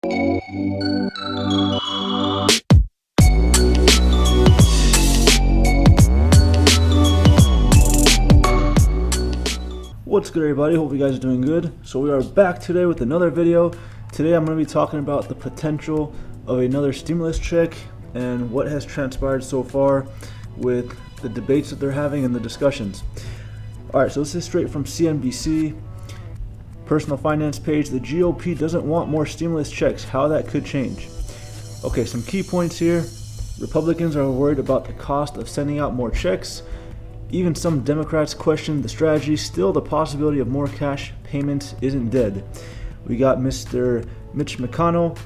What's good, everybody? Hope you guys are doing good. So we are back today with another video. Today I'm going to be talking about the potential of another stimulus check and what has transpired so far with the debates that they're having and the discussions. Alright, so this is straight from CNBC. Personal finance page. The GOP doesn't want more stimulus checks. How that could change. Okay, some key points here. Republicans are worried about the cost of sending out more checks. Even some Democrats question the strategy. Still, the possibility of more cash payments isn't dead. We got Mr. Mitch McConnell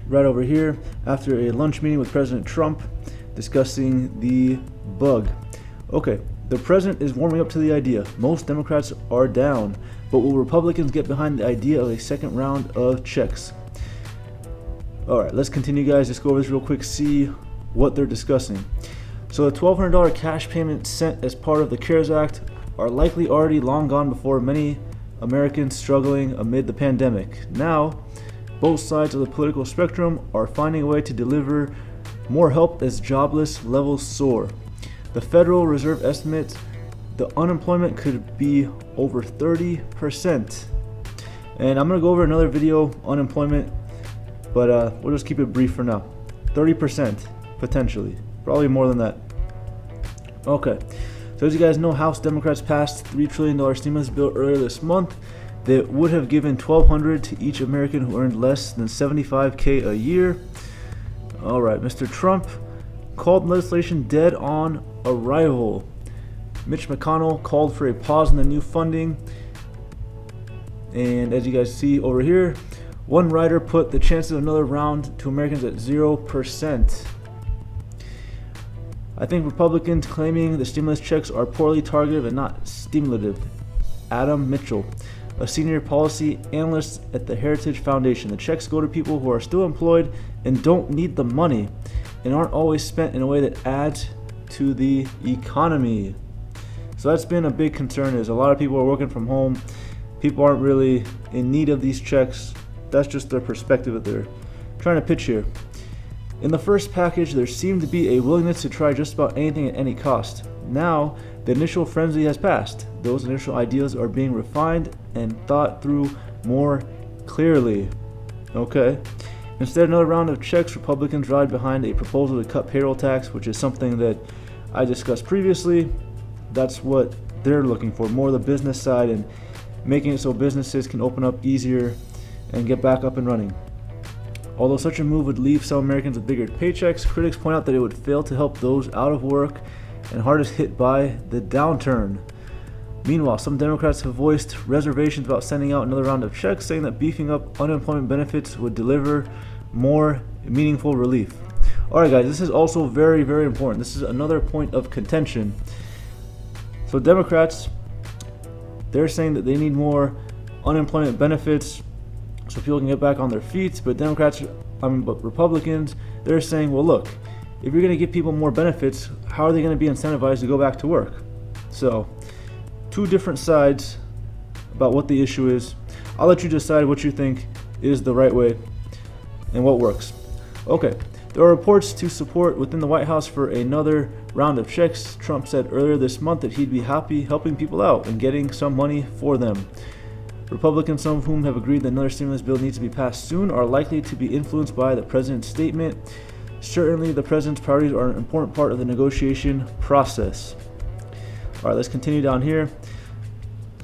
right over here after a lunch meeting with President Trump discussing the bug. Okay, the president is warming up to the idea. Most Democrats are down, but will Republicans get behind the idea of a second round of checks? Alright, let's continue, guys. Just go over this real quick, see what they're discussing. So the $1,200 cash payments sent as part of the CARES Act are likely already long gone before many Americans struggling amid the pandemic. Now, both sides of the political spectrum are finding a way to deliver more help as jobless levels soar. The Federal Reserve estimates the unemployment could be over 30%. And I'm going to go over another video, unemployment, but we'll just keep it brief for now. 30% potentially. Probably more than that. Okay, so as you guys know, House Democrats passed $3 trillion stimulus bill earlier this month that would have given $1,200 to each American who earned less than $75K a year. Alright, Mr. Trump called legislation dead on arrival. Mitch McConnell called for a pause in the new funding. And as you guys see over here, one writer put the chances of another round to Americans at 0%. I think Republicans claiming the stimulus checks are poorly targeted and not stimulative. Adam Mitchell, a senior policy analyst at the Heritage Foundation. The checks go to people who are still employed and don't need the money and aren't always spent in a way that adds to the economy. So that's been a big concern, is a lot of people are working from home. People aren't really in need of these checks. That's just their perspective that they're trying to pitch here. In the first package, there seemed to be a willingness to try just about anything at any cost. Now, the initial frenzy has passed. Those initial ideas are being refined and thought through more clearly. Okay. Instead of another round of checks, Republicans ride behind a proposal to cut payroll tax, which is something that I discussed previously. That's what they're looking for, more the business side and making it so businesses can open up easier and get back up and running. Although such a move would leave some Americans with bigger paychecks, critics point out that it would fail to help those out of work and hardest hit by the downturn. Meanwhile, some Democrats have voiced reservations about sending out another round of checks, saying that beefing up unemployment benefits would deliver more meaningful relief. Alright guys, this is also very, very important. This is another point of contention. So Democrats, they're saying that they need more unemployment benefits so people can get back on their feet, but Republicans, they're saying, well, look, if you're going to give people more benefits, how are they going to be incentivized to go back to work? So, two different sides about what the issue is. I'll let you decide what you think is the right way and what works. Okay, there are reports to support within the White House for another round of checks. Trump said earlier this month that he'd be happy helping people out and getting some money for them. Republicans, some of whom have agreed that another stimulus bill needs to be passed soon, are likely to be influenced by the president's statement. Certainly, the president's priorities are an important part of the negotiation process. All right, let's continue down here.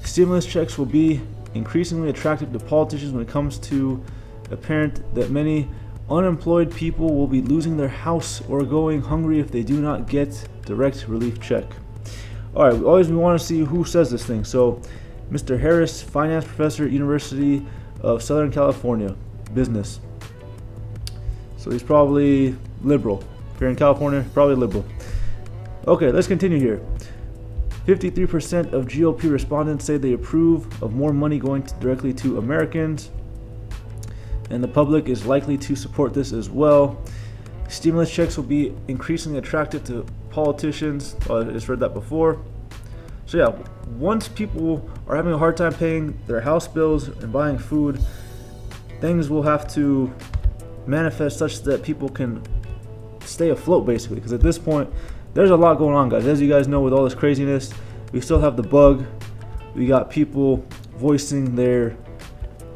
Stimulus checks will be increasingly attractive to politicians when it comes to apparent that many unemployed people will be losing their house or going hungry if they do not get direct relief check. All right, we want to see who says this thing. So, Mr. Harris, finance professor at University of Southern California, business. So he's probably liberal. If you're in California, probably liberal. Okay, let's continue here. 53% of GOP respondents say they approve of more money going directly to Americans, and the public is likely to support this as well. Stimulus checks will be increasingly attractive to politicians. I just read that before. So yeah, once people are having a hard time paying their house bills and buying food, things will have to manifest such that people can stay afloat, basically. Because at this point, there's a lot going on, guys. As you guys know, with all this craziness, we still have the bug. We got people voicing their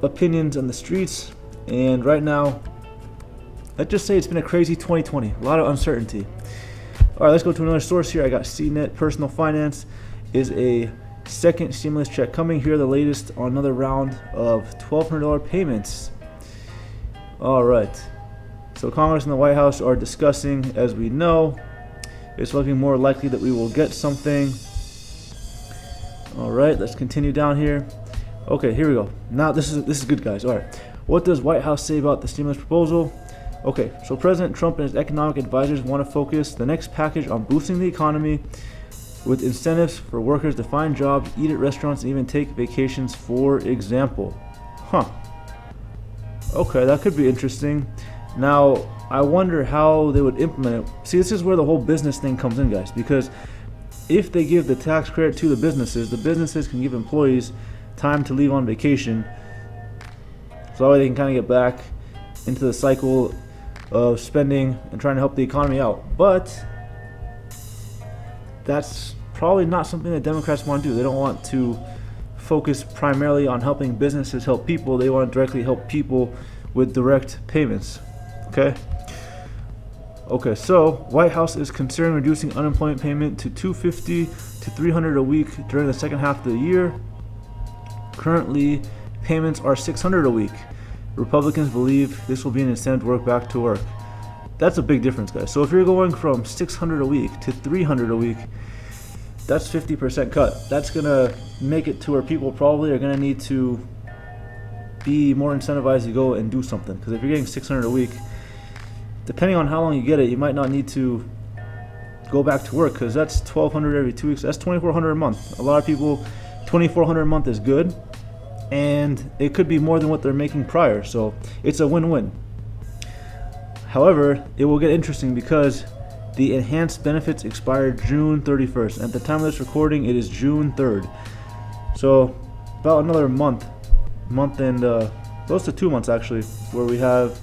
opinions on the streets, and right now, let's just say it's been a crazy 2020. A lot of uncertainty. All right, let's go to another source here. I got CNET. Personal Finance is a second stimulus check coming here, the latest on another round of $1,200 payments. All right, so Congress and the White House are discussing. As we know, it's looking more likely that we will get something. All right, let's continue down here. Okay, here we go. Now this is good, guys. All right, what does White House say about the stimulus proposal? Okay, so President Trump and his economic advisors want to focus the next package on boosting the economy with incentives for workers to find jobs, eat at restaurants, and even take vacations, for example. Okay, that could be interesting. Now, I wonder how they would implement it. See, this is where the whole business thing comes in, guys, because if they give the tax credit to the businesses can give employees time to leave on vacation, so that way they can kind of get back into the cycle of spending and trying to help the economy out. But that's probably not something that Democrats want to do. They don't want to focus primarily on helping businesses help people. They want to directly help people with direct payments. Okay, so White House is considering reducing unemployment payment to $250 to $300 a week during the second half of the year. Currently, payments are $600 a week. Republicans believe this will be an incentive to work back to work. That's a big difference, guys. So if you're going from $600 a week to $300 a week, that's 50% cut. That's gonna make it to where people probably are gonna need to be more incentivized to go and do something. Because if you're getting $600 a week, depending on how long you get it, you might not need to go back to work, because that's $1,200 every 2 weeks. That's $2,400 a month. A lot of people, $2,400 a month is good, and it could be more than what they're making prior. So it's a win-win. However, it will get interesting because the enhanced benefits expire June 31st. At the time of this recording, it is June 3rd. So about another month and close to 2 months actually, where we have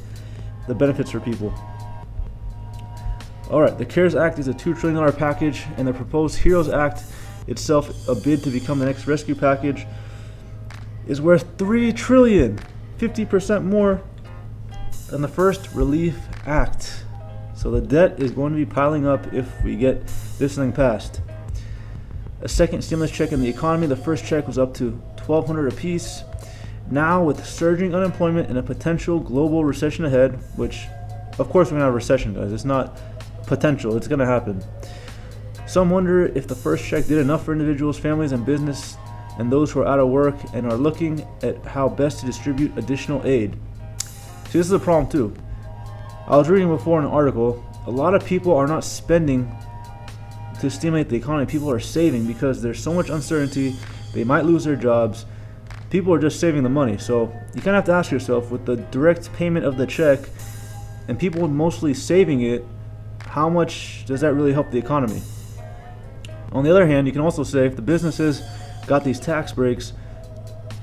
the benefits for people. All right, the CARES Act is a $2 trillion package, and the proposed HEROES Act itself, a bid to become the next rescue package, is worth $3 trillion, 50% more than the first Relief Act. So the debt is going to be piling up if we get this thing passed. A second stimulus check in the economy. The first check was up to $1,200 apiece. Now, with surging unemployment and a potential global recession ahead, which, of course, we're going to have a recession, guys. It's not potential. It's going to happen. Some wonder if the first check did enough for individuals, families, and business, and those who are out of work and are looking at how best to distribute additional aid. See, this is a problem, too. I was reading before in an article, a lot of people are not spending to stimulate the economy. People are saving because there's so much uncertainty. They might lose their jobs. People are just saving the money. So you kind of have to ask yourself, with the direct payment of the check and people mostly saving it, how much does that really help the economy? On the other hand, you can also say if the businesses got these tax breaks,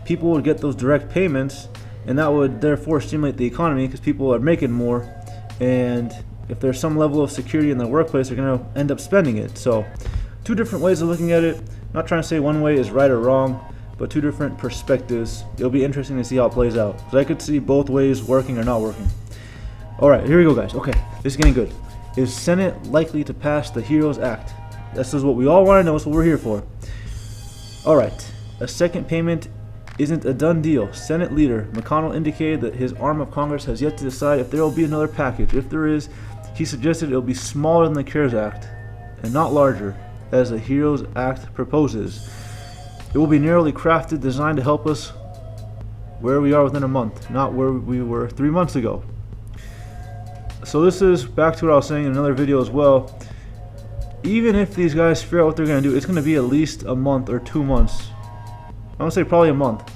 people would get those direct payments, and that would therefore stimulate the economy because people are making more. And if there's some level of security in the workplace, they're going to end up spending it. So two different ways of looking at it. I'm not trying to say one way is right or wrong, but two different perspectives. It'll be interesting to see how it plays out, because I could see both ways working or not working. All right, here we go, guys. Okay, this is getting good. Is Senate likely to pass the HEROES Act? This is what we all want to know. It's what we're here for. All right, a second payment isn't a done deal. Senate leader McConnell indicated that his arm of Congress has yet to decide if there will be another package. If there is, he suggested it will be smaller than the CARES Act and not larger, as the HEROES Act proposes. It will be narrowly crafted, designed to help us where we are within a month, not where we were 3 months ago. So this is back to what I was saying in another video as well. Even if these guys figure out what they're going to do, it's going to be at least a month or 2 months. I'm going to say probably a month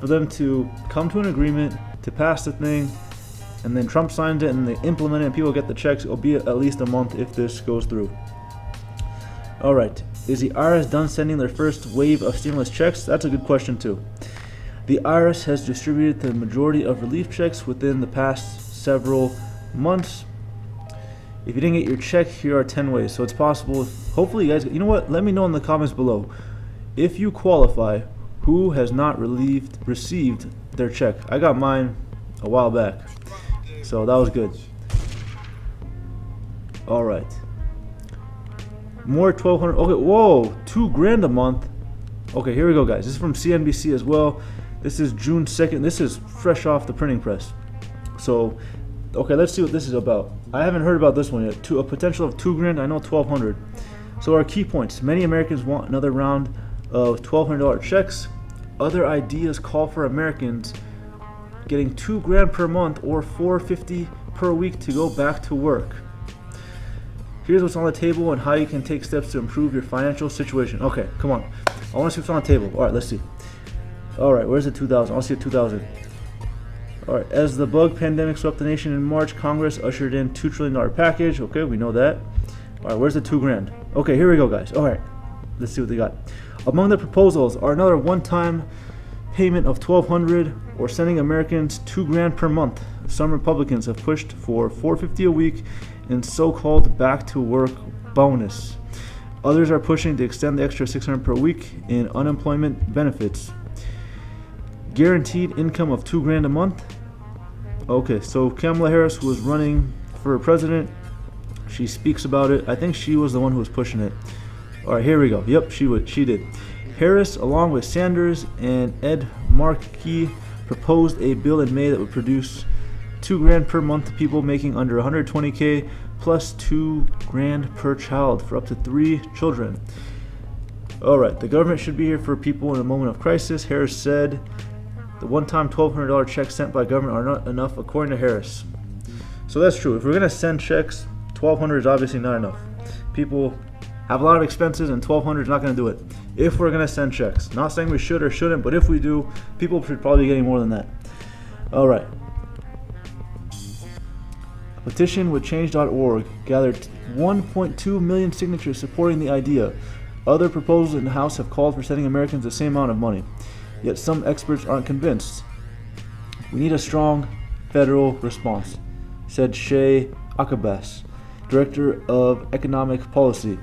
for them to come to an agreement, to pass the thing, and then Trump signs it and they implement it and people get the checks. It'll be at least a month if this goes through. All right, is the IRS done sending their first wave of stimulus checks? That's a good question too. The IRS has distributed the majority of relief checks within the past several months. If you didn't get your check, here are 10 ways. So it's possible. Hopefully you guys, you know what? Let me know in the comments below. If you qualify, who has not received their check? I got mine a while back. So that was good. All right. More 1,200. Okay, whoa, $2,000 a month. Okay, here we go, guys. This is from CNBC as well. This is June 2nd. This is fresh off the printing press. So, okay, let's see what this is about. I haven't heard about this one yet. A potential of $2,000. I know 1,200. So our key points: many Americans want another round of $1,200 checks. Other ideas call for Americans getting $2,000 per month or $450 per week to go back to work. Here's what's on the table and how you can take steps to improve your financial situation. Okay, come on. I want to see what's on the table. All right, let's see. All right, where's the 2,000? I want to see a 2,000. All right, as the bug pandemic swept the nation in March, Congress ushered in $2 trillion package. Okay, we know that. All right, where's the $2,000? Okay, here we go, guys. All right, let's see what they got. Among the proposals are another one-time payment of $1,200 or sending Americans $2,000 per month. Some Republicans have pushed for $450 a week in so-called back-to-work bonus. Others are pushing to extend the extra $600 per week in unemployment benefits. Guaranteed income of $2,000 a month. Okay, so Kamala Harris, who was running for president, she speaks about it. I think she was the one who was pushing it. All right, here we go. Yep, she did. Harris, along with Sanders and Ed Markey, proposed a bill in May that would produce $2,000 per month to people making under $120K plus $2,000 per child for up to 3 children. All right, the government should be here for people in a moment of crisis, Harris said. The one-time $1,200 checks sent by government are not enough, according to Harris. So that's true. If we're going to send checks, $1,200 is obviously not enough. People have a lot of expenses, and $1,200 is not going to do it. If we're going to send checks, not saying we should or shouldn't, but if we do, people should probably be getting more than that. All right. A petition with change.org gathered 1.2 million signatures supporting the idea. Other proposals in the House have called for sending Americans the same amount of money. Yet some experts aren't convinced. We need a strong federal response, said Shay Akabas, Director of Economic Policy.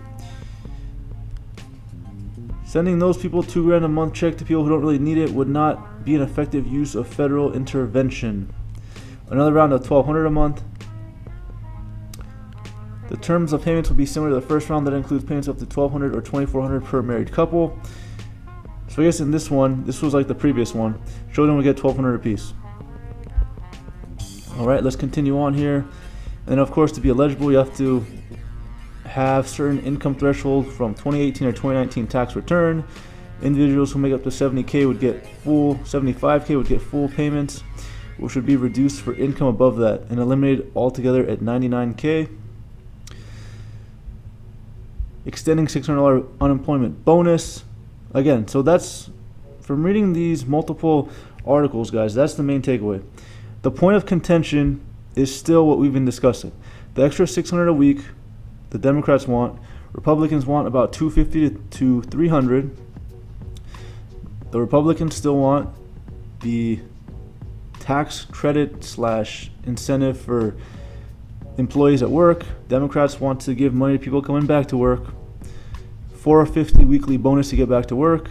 Sending those people $2,000 a month check to people who don't really need it would not be an effective use of federal intervention. Another round of $1,200 a month. The terms of payments will be similar to the first round that includes payments up to $1,200 or $2,400 per married couple. So I guess in this one, this was like the previous one, children would get $1,200 apiece. All right, let's continue on here. And of course, to be eligible, you have to have certain income threshold from 2018 or 2019 tax return. Individuals who make up to 70K would get full, 75K would get full payments, which would be reduced for income above that and eliminated altogether at 99K. Extending $600 unemployment bonus. Again, so that's, from reading these multiple articles, guys, that's the main takeaway. The point of contention is still what we've been discussing. The extra $600 a week the Democrats want. Republicans want about $250 to $300. The Republicans still want the tax credit / incentive for employees at work. Democrats want to give money to people coming back to work. $450 weekly bonus to get back to work.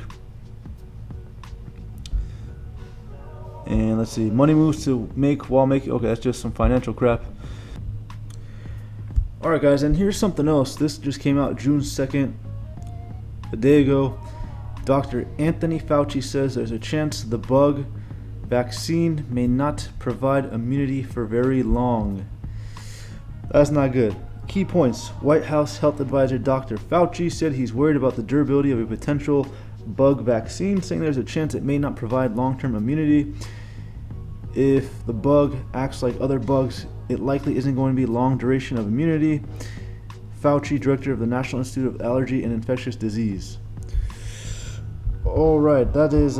And let's see, money moves to make while making. Okay, that's just some financial crap. All right, guys, and here's something else. This just came out June 2nd, a day ago. Dr. Anthony Fauci says there's a chance the bug vaccine may not provide immunity for very long. That's not good. Key points. White House Health Advisor Dr. Fauci said he's worried about the durability of a potential bug vaccine, saying there's a chance it may not provide long-term immunity. If the bug acts like other bugs, it likely isn't going to be long duration of immunity. Fauci, director of the National Institute of Allergy and Infectious Disease. All right, that is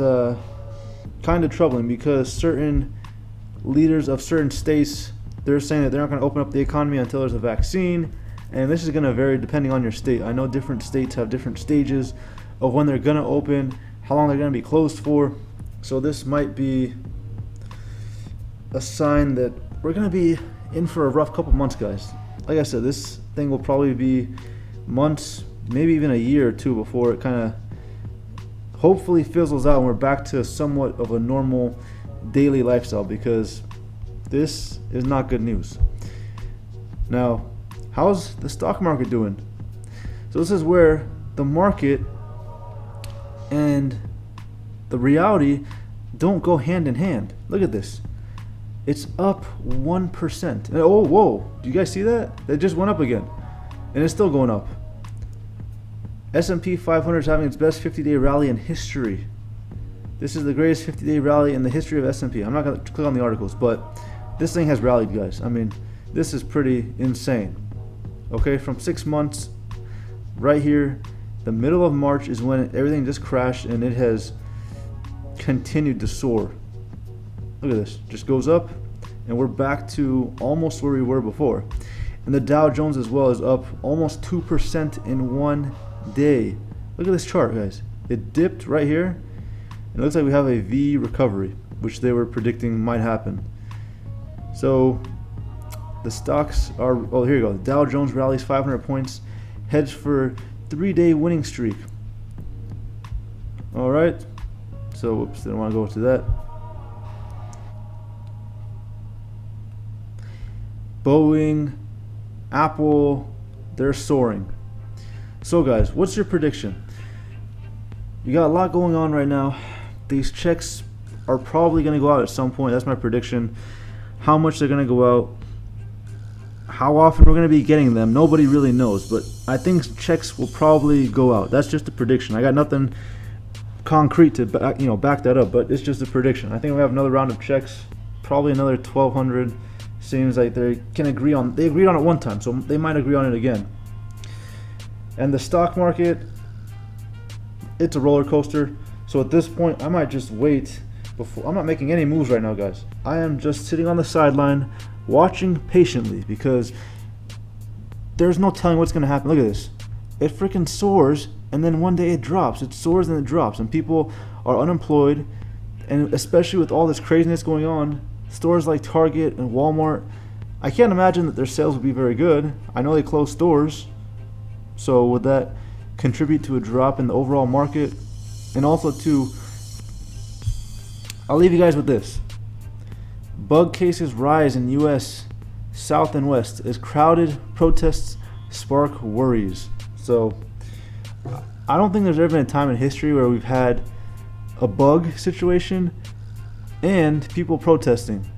kind of troubling because certain leaders of certain states, they're saying that they're not going to open up the economy until there's a vaccine, and this is going to vary depending on your state. I know different states have different stages of when they're going to open, how long they're going to be closed for. So this might be a sign that we're gonna be in for a rough couple months, guys. Like I said, this thing will probably be months, maybe even a year or two before it kind of hopefully fizzles out and we're back to somewhat of a normal daily lifestyle, because this is not good news. Now, how's the stock market doing? So this is where the market and the reality don't go hand in hand. Look at this. It's up 1%. And oh, whoa. Do you guys see that? It just went up again. And it's still going up. S&P 500 is having its best 50-day rally in history. This is the greatest 50-day rally in the history of S&P. I'm not going to click on the articles, but this thing has rallied, guys. I mean, this is pretty insane. Okay, from 6 months, right here, the middle of March is when everything just crashed, and it has continued to soar. Look at this, just goes up, and we're back to almost where we were before. And the Dow Jones as well is up almost 2% in one day. Look at this chart, guys. It dipped right here. It looks like we have a V recovery, which they were predicting might happen. So the stocks are, oh, here you go. The Dow Jones rallies 500 points, heads for 3-day winning streak. All right. So, whoops, didn't want to go to that. Boeing, Apple, they're soaring. So guys, what's your prediction? You got a lot going on right now. These checks are probably going to go out at some point. That's my prediction. How much they're going to go out, how often we're going to be getting them, nobody really knows. But I think checks will probably go out. That's just a prediction. I got nothing concrete to back that up, but it's just a prediction. I think we have another round of checks, probably another 1,200. Seems like they agreed on it one time, so they might agree on it again. And the stock market, it's a roller coaster. So at this point, I might just wait. I'm not making any moves right now, guys. I am just sitting on the sideline, watching patiently, because there's no telling what's going to happen. Look at this. It freaking soars, and then one day it drops. It soars and it drops, and people are unemployed. And especially with all this craziness going on, stores like Target and Walmart, I can't imagine that their sales would be very good. I know they closed stores. So would that contribute to a drop in the overall market? And also too, I'll leave you guys with this. Bug cases rise in U.S. South and West as crowded protests spark worries. So I don't think there's ever been a time in history where we've had a bug situation and people protesting.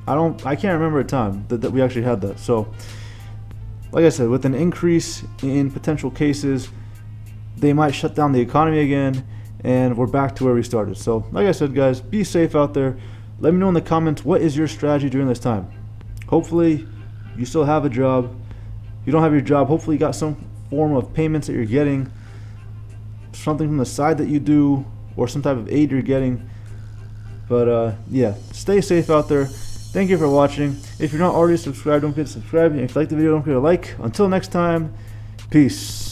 I can't remember a time that we actually had that. So like I said, with an increase in potential cases, they might shut down the economy again, and we're back to where we started. So like I said, guys, be safe out there. Let me know in the comments, what is your strategy during this time? Hopefully you still have a job. If you don't have your job, hopefully you got some form of payments that you're getting, something from the side that you do, or some type of aid you're getting. But yeah, stay safe out there. Thank you for watching. If you're not already subscribed, don't forget to subscribe. And if you like the video, don't forget to like. Until next time, peace.